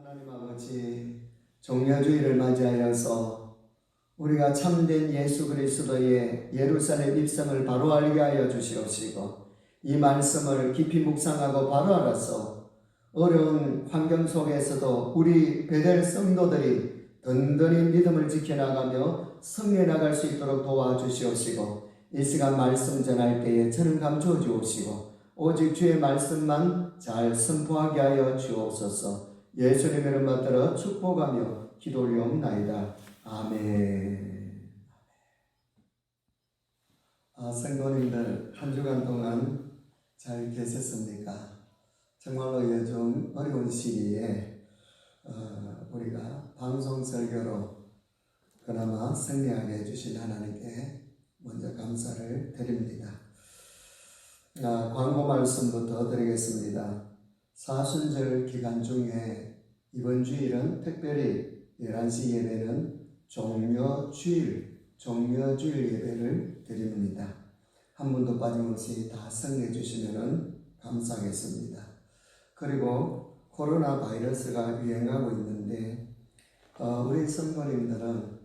하나님 아버지, 종려주의를 맞이하여서 우리가 참된 예수 그리스도의 예루살렘 입성을 바로 알게 하여 주시옵시고, 이 말씀을 깊이 묵상하고 바로 알아서 어려운 환경 속에서도 우리 베델 성도들이 든든히 믿음을 지켜나가며 승리해 나갈 수 있도록 도와주시옵시고, 이 시간 말씀 전할 때에 저는 감추어 주옵시고 오직 주의 말씀만 잘 선포하게 하여 주옵소서. 예수님의 이름 받들어 축복하며 기도 올리옵나이다. 아멘. 성도님들, 한 주간 동안 잘 계셨습니까? 정말로 요즘 어려운 시기에 우리가 방송 설교로 그나마 승리하게 해주신 하나님께 먼저 감사를 드립니다. 광고 말씀부터 드리겠습니다. 사순절 기간 중에 이번 주일은 특별히 11시 예배는 종려주일 예배를 드립니다. 한 분도 빠짐없이 다 성례해 주시면 감사하겠습니다. 그리고 코로나 바이러스가 유행하고 있는데 우리 성도님들은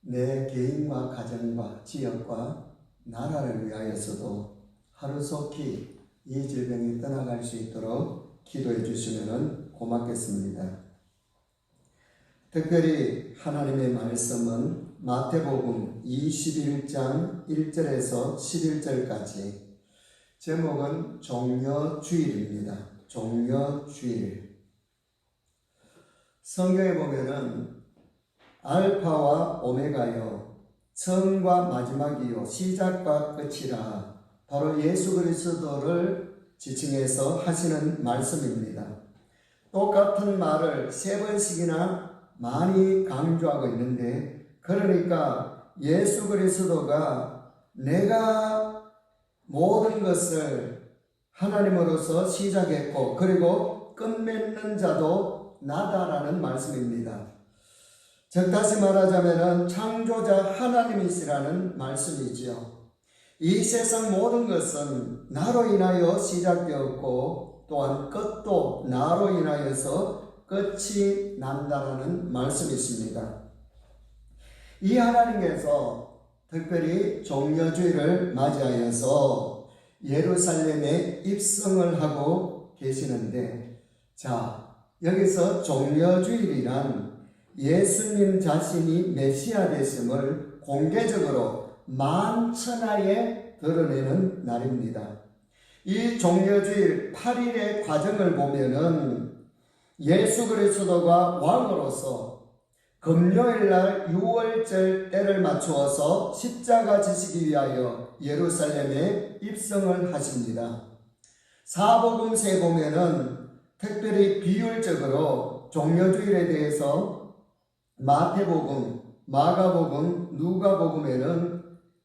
내 개인과 가정과 지역과 나라를 위하여서도 하루속히 이 질병이 떠나갈 수 있도록 기도해 주시면 고맙겠습니다. 특별히 하나님의 말씀은 마태복음 21장 1절에서 11절까지, 제목은 종려주일입니다. 종려주일. 성경에 보면은 알파와 오메가요, 처음과 마지막이요, 시작과 끝이라, 바로 예수 그리스도를 지칭해서 하시는 말씀입니다. 똑같은 말을 세 번씩이나 많이 강조하고 있는데, 그러니까 예수 그리스도가 내가 모든 것을 하나님으로서 시작했고 그리고 끝맺는 자도 나다라는 말씀입니다. 즉 다시 말하자면 창조자 하나님이시라는 말씀이지요. 이 세상 모든 것은 나로 인하여 시작되었고 또한 끝도 나로 인하여서 끝이 난다라는 말씀이십니다. 이 하나님께서 특별히 종려주일을 맞이하여서 예루살렘에 입성을 하고 계시는데, 자, 여기서 종려주일이란 예수님 자신이 메시아 되심을 공개적으로 만천하에 드러내는 날입니다. 이 종려주일 8일의 과정을 보면은 예수 그리스도가 왕으로서 금요일날 6월절 때를 맞추어서 십자가 지시기 위하여 예루살렘에 입성을 하십니다. 사복음서에 보면은 특별히 비율적으로 종려주일에 대해서 마태복음, 마가복음, 누가복음에는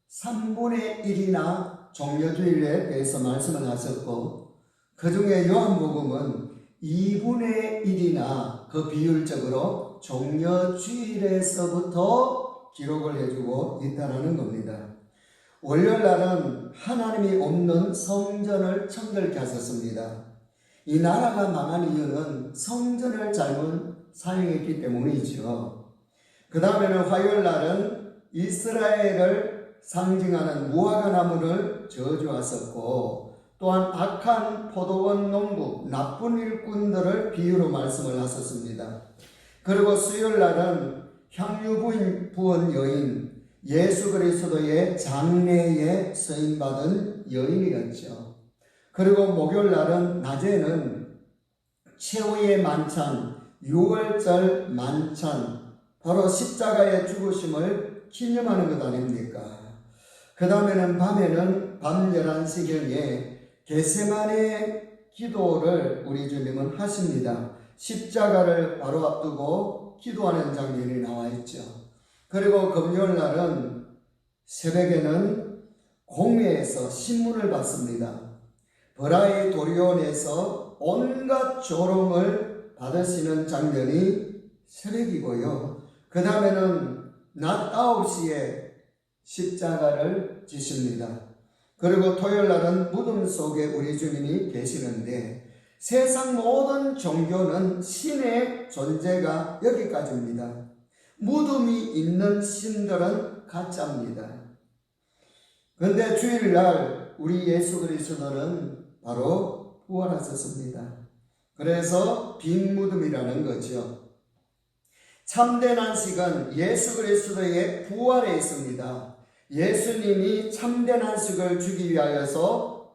3분의 1이나 종려주일에 대해서 말씀을 하셨고, 그 중에 요한복음은 2분의 1이나 그 비율적으로 종려주일에서부터 기록을 해주고 있다는 겁니다. 월요일날은 하나님이 없는 성전을 청결케 하셨습니다. 이 나라가 망한 이유는 성전을 잘못 사용했기 때문이죠. 그 다음에는 화요일날은 이스라엘을 상징하는 무화과 나무를 저주하셨고, 또한 악한 포도원 농부, 나쁜 일꾼들을 비유로 말씀을 하셨습니다. 그리고 수요일날은 향유 부은 여인, 예수 그리스도의 장례에 쓰임받은 여인이었죠. 그리고 목요일날은 낮에는 최후의 만찬, 6월절 만찬, 바로 십자가의 죽으심을 기념하는 것 아닙니까? 그 다음에는 밤에는 밤 11시경에 겟세마네 기도를 우리 주님은 하십니다. 십자가를 바로 앞두고 기도하는 장면이 나와 있죠. 그리고 금요일 날은 새벽에는 공회에서 신문을 받습니다. 브라이 도리온에서 온갖 조롱을 받으시는 장면이 새벽이고요. 그 다음에는 낮 9시에 십자가를 지십니다. 그리고 토요일 날은 무덤 속에 우리 주님이 계시는데, 세상 모든 종교는 신의 존재가 여기까지입니다. 무덤이 있는 신들은 가짜입니다. 그런데 주일날 우리 예수 그리스도는 바로 부활하셨습니다. 그래서 빈 무덤이라는 거죠. 참된 안식은 예수 그리스도의 부활에 있습니다. 예수님이 참된 안식을 주기 위하여서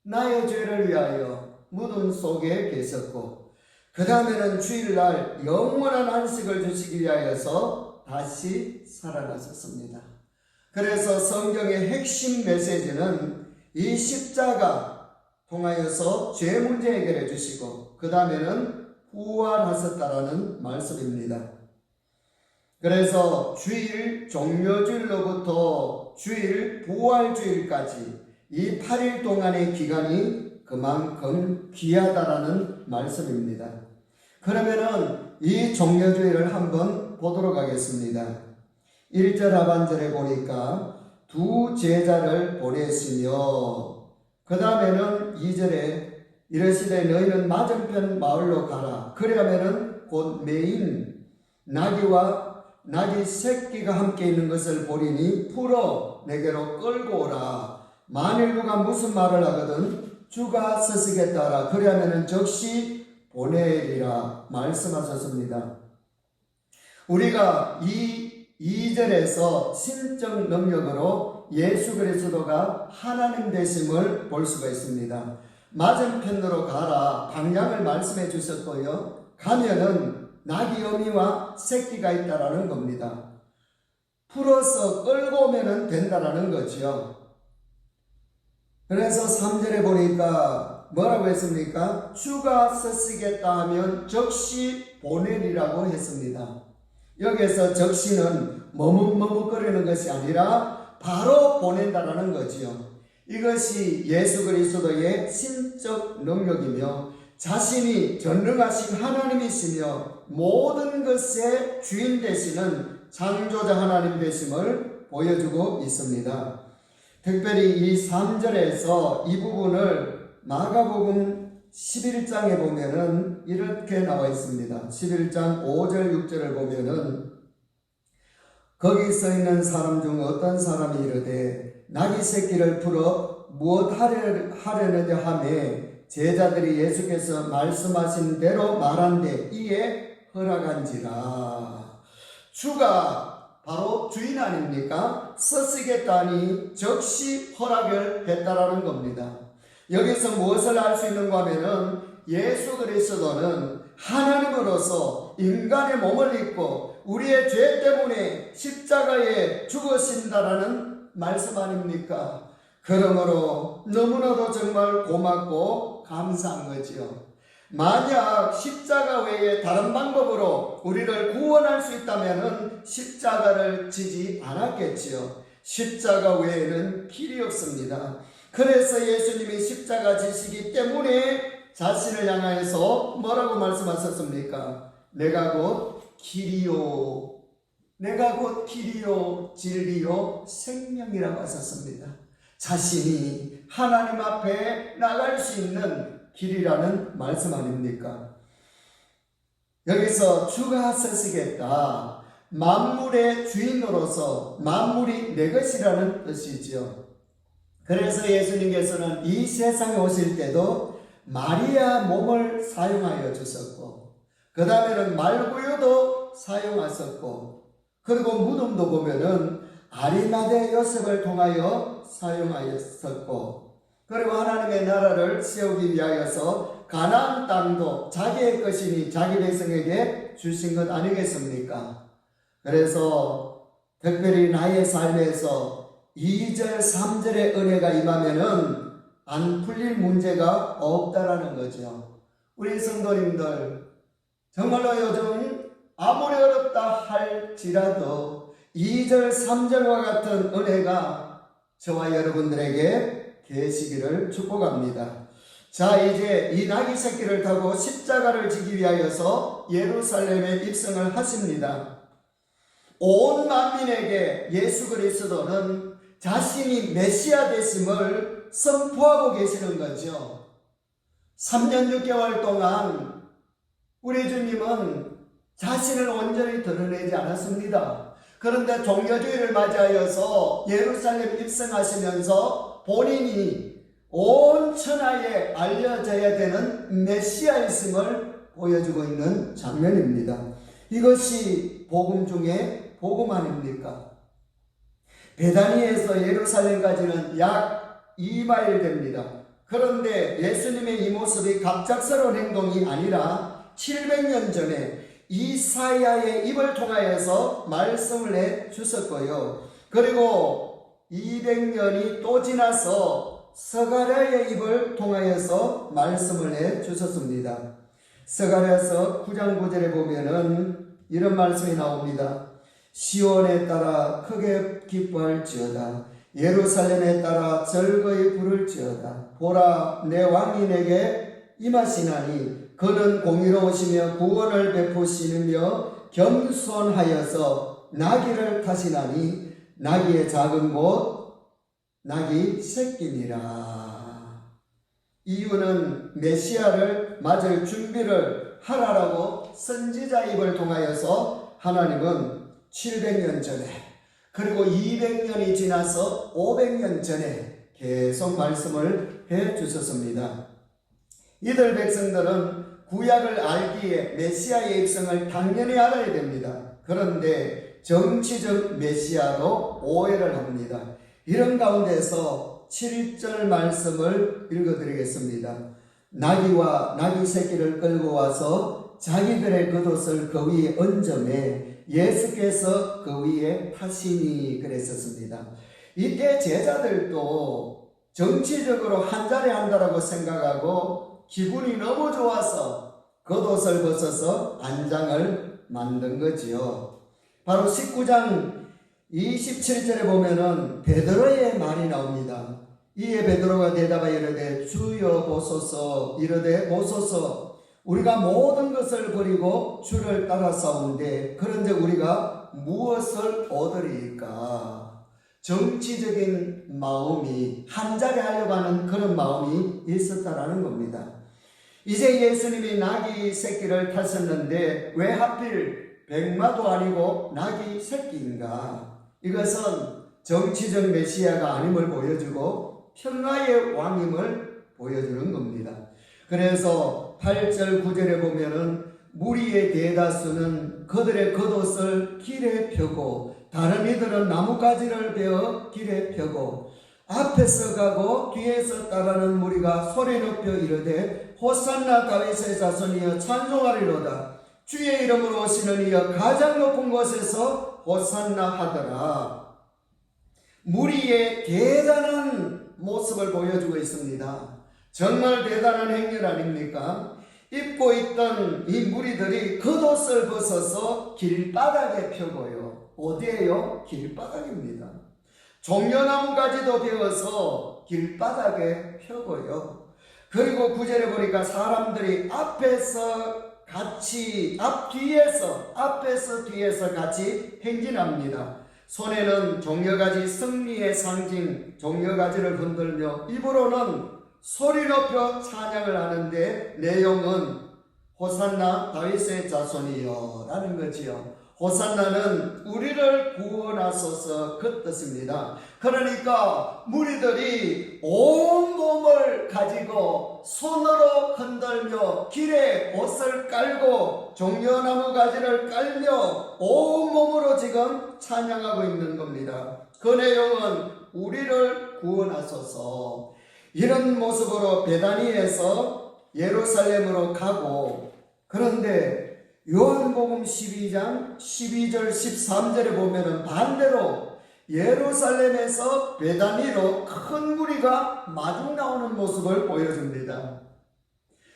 나의 죄를 위하여 무덤 속에 계셨고, 그 다음에는 주일날 영원한 안식을 주시기 위하여서 다시 살아나셨습니다. 그래서 성경의 핵심 메시지는 이 십자가 통하여서 죄 문제 해결해 주시고 그 다음에는 부활하셨다라는 말씀입니다. 그래서 주일 종료주일로부터 주일 부활주일까지 이 8일 동안의 기간이 그만큼 귀하다라는 말씀입니다. 그러면은 이 종료주일을 한번 보도록 하겠습니다. 1절 하반절에 보니까 두 제자를 보냈으며, 그 다음에는 2절에 이르시되 너희는 맞은편 마을로 가라. 그러면은 곧 매인 나귀와 나귀 새끼가 함께 있는 것을 보리니 풀어 내게로 끌고 오라. 만일 누가 무슨 말을 하거든 주가 서시겠다라. 그러면은 즉시 보내리라 말씀하셨습니다. 우리가 이 2절에서 신적 능력으로 예수 그리스도가 하나님 되심을 볼 수가 있습니다. 맞은편으로 가라 방향을 말씀해 주셨고요. 가면은 나귀 어미와 새끼가 있다라는 겁니다. 풀어서 끌고 오면 된다라는 거죠. 그래서 3절에 보니까 뭐라고 했습니까? 주가 쓰시겠다 하면 즉시 보내리라고 했습니다. 여기에서 즉시는 머뭇머뭇거리는 것이 아니라 바로 보낸다라는 거지요. 이것이 예수 그리스도의 신적 능력이며 자신이 전능하신 하나님이시며 모든 것의 주인 되시는 창조자 하나님 되심을 보여주고 있습니다. 특별히 이 3절에서 이 부분을 마가복음 11장에 보면은 이렇게 나와 있습니다. 11장 5절 6절을 보면은 거기 서 있는 사람 중 어떤 사람이 이르되 나귀 새끼를 풀어 무엇 하려느냐 하매 제자들이 예수께서 말씀하신 대로 말한데 이에 허락한지라. 주가 바로 주인 아닙니까? 쓰시겠다니 즉시 허락을 했다라는 겁니다. 여기서 무엇을 알 수 있는가 하면은 예수 그리스도는 하나님으로서 인간의 몸을 입고 우리의 죄 때문에 십자가에 죽으신다라는 말씀 아닙니까? 그러므로 너무나도 정말 고맙고 감사한 거지요. 만약 십자가 외에 다른 방법으로 우리를 구원할 수 있다면 십자가를 지지 않았겠지요. 십자가 외에는 길이 없습니다. 그래서 예수님이 십자가 지시기 때문에 자신을 향하여서 뭐라고 말씀하셨습니까? 내가 곧 길이요, 내가 곧 길이요 진리요 생명이라고 하셨습니다. 자신이 하나님 앞에 나갈 수 있는 길이라는 말씀 아닙니까? 여기서 주가 서시겠다. 만물의 주인으로서 만물이 내 것이라는 뜻이지요. 그래서 예수님께서는 이 세상에 오실 때도 마리아 몸을 사용하여 주셨고 그 다음에는 말구유도 사용하셨고 그리고 무덤도 보면은 아리마대 요셉을 통하여 사용하였었고 그리고 하나님의 나라를 세우기 위하여서 가나안 땅도 자기의 것이니 자기 백성에게 주신 것 아니겠습니까? 그래서 특별히 나의 삶에서 2절 3절의 은혜가 임하면은 안 풀릴 문제가 없다라는 거죠. 우리 성도님들 정말로 요즘 아무리 어렵다 할지라도 2절 3절과 같은 은혜가 저와 여러분들에게 계시기를 축복합니다. 자, 이제 이 나귀 새끼를 타고 십자가를 지기 위하여서 예루살렘에 입성을 하십니다. 온 만민에게 예수 그리스도는 자신이 메시아 되심을 선포하고 계시는 거죠. 3년 6개월 동안 우리 주님은 자신을 온전히 드러내지 않았습니다. 그런데 종려주의를 맞이하여서 예루살렘 입성하시면서 본인이 온 천하에 알려져야 되는 메시아이심을 보여주고 있는 장면입니다. 이것이 복음 중에 복음 아닙니까? 베다니에서 예루살렘까지는 약 2마일 됩니다. 그런데 예수님의 이 모습이 갑작스러운 행동이 아니라 700년 전에 이사야의 입을 통하여서 말씀을 해 주셨고요. 그리고 200년이 또 지나서 스가랴의 입을 통하여서 말씀을 해 주셨습니다. 스가랴서 9장 9절에 보면은 이런 말씀이 나옵니다. 시온에 따라 크게 기뻐할지어다. 예루살렘에 따라 즐거이 부를지어다. 보라, 내 왕이 내게 임하시나니 그는 공의로우시며 구원을 베푸시며 겸손하여서 나귀를 타시나니 나귀의 작은 곳 나귀 새끼니라. 이유는 메시아를 맞을 준비를 하라라고 선지자 입을 통하여서 하나님은 700년 전에 그리고 200년이 지나서 500년 전에 계속 말씀을 해 주셨습니다. 이들 백성들은 구약을 알기에 메시아의 입성을 당연히 알아야 됩니다. 그런데 정치적 메시아로 오해를 합니다. 이런 가운데서 7절 말씀을 읽어드리겠습니다. 나귀와 나귀 새끼를 끌고 와서 자기들의 겉옷을 그 위에 얹음에 예수께서 그 위에 타시니 그랬었습니다. 이때 제자들도 정치적으로 한 자리 한다라고 생각하고 기분이 너무 좋아서 겉옷을 벗어서 안장을 만든 거지요. 바로 19장 27절에 보면은 베드로의 말이 나옵니다. 이에 베드로가 대답하여 이르되 주여 보소서. 이르되 보소서. 우리가 모든 것을 버리고 주를 따라싸운데 그런즉 우리가 무엇을 얻으리까? 정치적인 마음이 한자리 하려고 하는 그런 마음이 있었다라는 겁니다. 이제 예수님이 나귀 새끼를 타셨는데 왜 하필 백마도 아니고 나귀 새끼인가? 이것은 정치적 메시아가 아님을 보여주고 평화의 왕임을 보여주는 겁니다. 그래서 8절 9절에 보면은 무리의 대다수는 그들의 겉옷을 길에 펴고 다른 이들은 나뭇가지를 베어 길에 펴고 앞에서 가고 뒤에서 따르는 무리가 소리 높여 이르되 호산나 다윗의 자손이여 찬송하리로다. 주의 이름으로 오시는 이여 가장 높은 곳에서 호산나 하더라. 무리의 대단한 모습을 보여주고 있습니다. 정말 대단한 행렬 아닙니까? 입고 있던 이 무리들이 겉옷을 벗어서 길바닥에 펴고요. 어디에요? 길바닥입니다. 종려나무가지도 베어서 길바닥에 펴고요. 그리고 9절에 보니까 사람들이 앞에서 뒤에서 같이 행진합니다. 손에는 종려가지 승리의 상징 종려가지를 흔들며 입으로는 소리 높여 찬양을 하는데 내용은 호산나 다윗의 자손이여 라는 거지요. 호산나는 우리를 구원하소서 그 뜻입니다. 그러니까 무리들이 온 몸을 가지고 손으로 흔들며 길에 옷을 깔고 종려나무 가지를 깔며 온 몸으로 지금 찬양하고 있는 겁니다. 그 내용은 우리를 구원하소서. 이런 모습으로 베다니에서 예루살렘으로 가고 그런데 요한복음 12장 12절 13절에 보면은 반대로 예루살렘에서 베다니로 큰 무리가 마중 나오는 모습을 보여줍니다.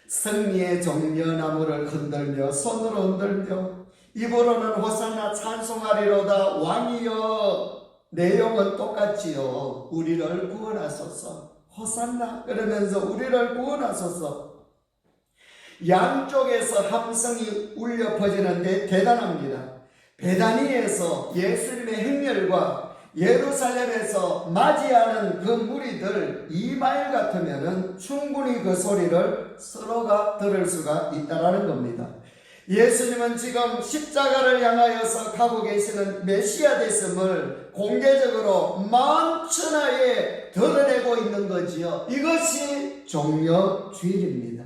승리의 종려나무를 흔들며 손으로 흔들며 입으로는 호산나 찬송하리로다 왕이여. 내용은 똑같지요. 우리를 구원하소서. 호산나 그러면서 우리를 구원하소서. 양쪽에서 함성이 울려 퍼지는데 대단합니다. 베다니에서 예수님의 행렬과 예루살렘에서 맞이하는 그 무리들 2마일 같으면은 충분히 그 소리를 서로가 들을 수가 있다라는 겁니다. 예수님은 지금 십자가를 향하여서 가고 계시는 메시아 됐음을 공개적으로 만천하에 드러내고 있는 거지요. 이것이 종려주일입니다.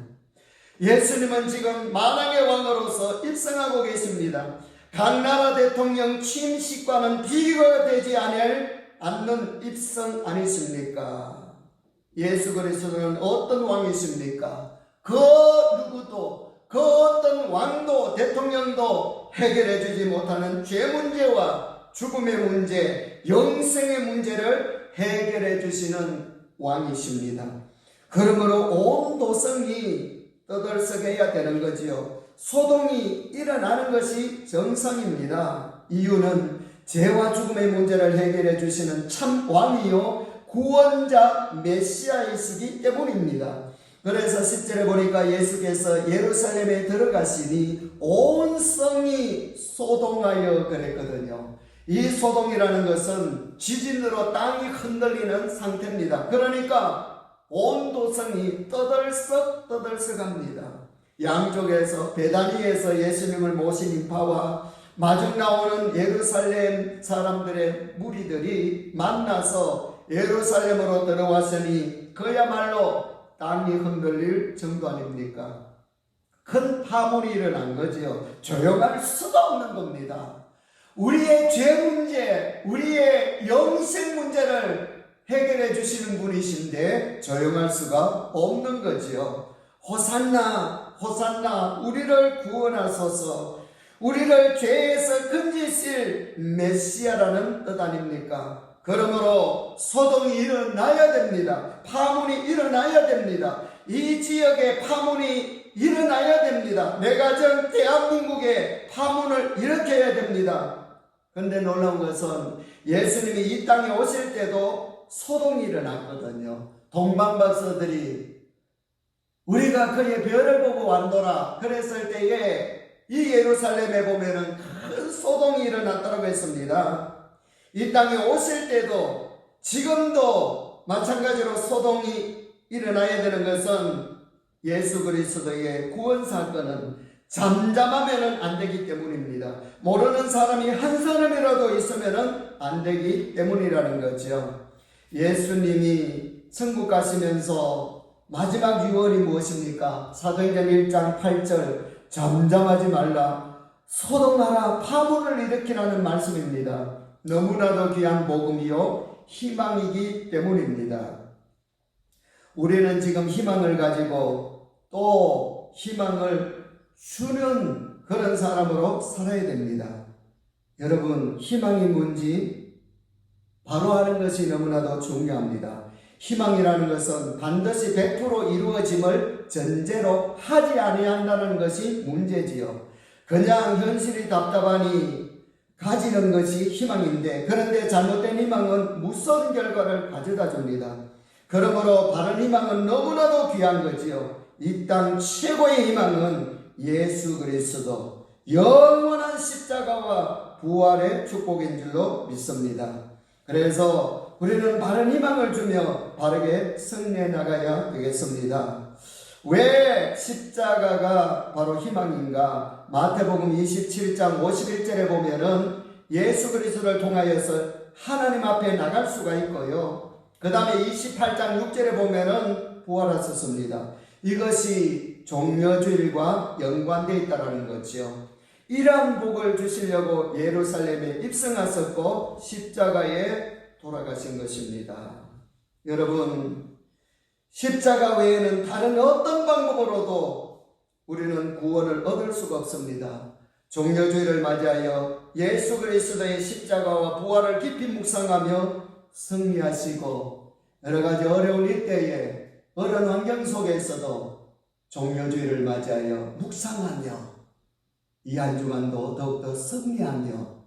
예수님은 지금 만왕의 왕으로서 입성하고 계십니다. 각 나라 대통령 취임식과는 비교가 되지 않는 입성 아니십니까? 예수 그리스도는 어떤 왕이십니까? 그 누구도 그 어떤 왕도 대통령도 해결해 주지 못하는 죄 문제와 죽음의 문제, 영생의 문제를 해결해 주시는 왕이십니다. 그러므로 온 도성이 떠들썩해야 되는 거지요. 소동이 일어나는 것이 정상입니다. 이유는 죄와 죽음의 문제를 해결해 주시는 참 왕이요 구원자 메시아이시기 때문입니다. 그래서 10절에 보니까 예수께서 예루살렘에 들어가시니 온 성이 소동하여 그랬거든요. 이 소동이라는 것은 지진으로 땅이 흔들리는 상태입니다. 그러니까 온 도성이 떠들썩합니다. 양쪽에서 베다니에서 예수님을 모신 인파와 마중 나오는 예루살렘 사람들의 무리들이 만나서 예루살렘으로 들어왔으니 그야말로 땅이 흔들릴 정도 아닙니까? 큰 파문이 일어난 거지요. 조용할 수가 없는 겁니다. 우리의 죄 문제, 우리의 영생 문제를 해결해 주시는 분이신데 조용할 수가 없는 거지요. 호산나 호산나 우리를 구원하소서. 우리를 죄에서 건지실 메시아라는 뜻 아닙니까? 그러므로 소동이 일어나야 됩니다. 파문이 일어나야 됩니다. 이 지역에 파문이 일어나야 됩니다. 내 가정 대한민국에 파문을 일으켜야 됩니다. 그런데 놀라운 것은 예수님이 이 땅에 오실 때도 소동이 일어났거든요. 동방박사들이 우리가 그의 별을 보고 완도라 그랬을 때에 이 예루살렘에 보면은 큰 소동이 일어났다고 했습니다. 이 땅에 오실 때도 지금도 마찬가지로 소동이 일어나야 되는 것은 예수 그리스도의 구원 사건은 잠잠하면 안 되기 때문입니다. 모르는 사람이 한 사람이라도 있으면 안 되기 때문이라는 거죠. 예수님이 천국 가시면서 마지막 유언이 무엇입니까? 사도행전 1장 8절 잠잠하지 말라 소동하라 파문을 일으키라는 말씀입니다. 너무나도 귀한 복음이요 희망이기 때문입니다. 우리는 지금 희망을 가지고 또 희망을 주는 그런 사람으로 살아야 됩니다. 여러분 희망이 뭔지 바로 아는 것이 너무나도 중요합니다. 희망이라는 것은 반드시 100% 이루어짐을 전제로 하지 아니한다는 것이 문제지요. 그냥 현실이 답답하니 가지는 것이 희망인데 그런데 잘못된 희망은 무서운 결과를 가져다 줍니다. 그러므로 바른 희망은 너무나도 귀한 거지요. 이 땅 최고의 희망은 예수 그리스도 영원한 십자가와 부활의 축복인 줄로 믿습니다. 그래서 우리는 바른 희망을 주며 바르게 승리해 나가야 되겠습니다. 왜 십자가가 바로 희망인가? 마태복음 27장 51절에 보면은 예수 그리스도를 통하여서 하나님 앞에 나갈 수가 있고요. 그 다음에 28장 6절에 보면은 부활하셨습니다. 이것이 종려주일과 연관되어 있다는 거죠. 이러한 복을 주시려고 예루살렘에 입성하셨고 십자가에 돌아가신 것입니다. 여러분 십자가 외에는 다른 어떤 방법으로도 우리는 구원을 얻을 수가 없습니다. 종려주일을 맞이하여 예수 그리스도의 십자가와 부활을 깊이 묵상하며 승리하시고 여러가지 어려운 이때에 어려운 환경 속에서도 종려주일을 맞이하여 묵상하며 이 한 주간도 더욱더 승리하며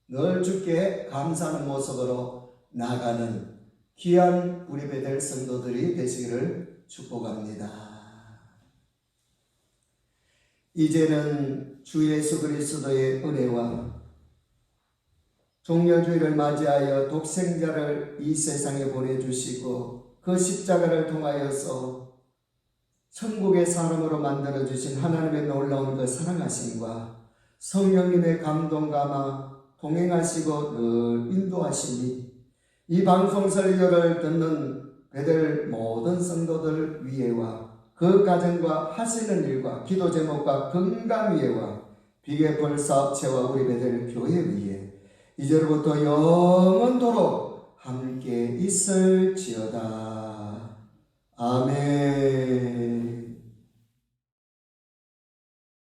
늘 주께 감사하는 모습으로 나가는 귀한 우리 베델 성도들이 되시기를 축복합니다. 이제는 주 예수 그리스도의 은혜와 종려주의를 맞이하여 독생자를 이 세상에 보내주시고 그 십자가를 통하여서 천국의 사람으로 만들어주신 하나님의 놀라운 그 사랑하심과 성령님의 감동감화 동행하시고 늘 인도하심이 이 방송 설교를 듣는 베델 모든 성도들 위에와 그 가정과 하시는 일과 기도 제목과 건강 위에와 비계풀 사업체와 우리 베델 교회 위에 이제로부터 영원토록 함께 있을지어다. 아멘.